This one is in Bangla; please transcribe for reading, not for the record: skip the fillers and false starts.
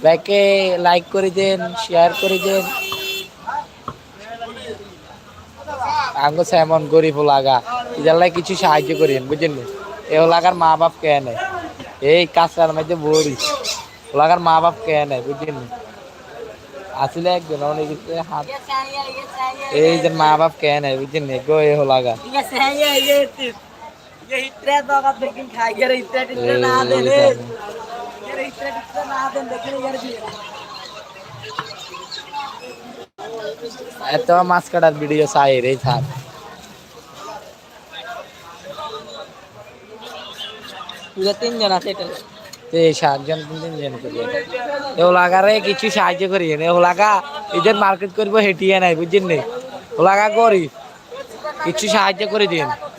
ব্যাকে লাইক করে দেন, শেয়ার করে দেন। আঙ্গো এমন গরিব লাগা ইদাল্লাই কিছু সাহায্য করেন বুঝলেন। এ লাগার মা বাপ কে নেয় এই কাজটার মধ্যে বড়ি লাগার মা বাপ কে নেয় বুঝলেন। আসলে একজন অনেক হাত এই যে মা বাপ কে নেয় বুঝলেন গো এ লাগা এত মাছ কাটার ভিডিও চাই রে থাক। তিনজন আছে সাতজন তিনজন ওলাগারে কিছু সাহায্য করি ওলাগা এদের মার্কেট করবো হেঁটিয়ে নাই বুঝছেন নি ওলাগা করি কিছু সাহায্য করে দিন।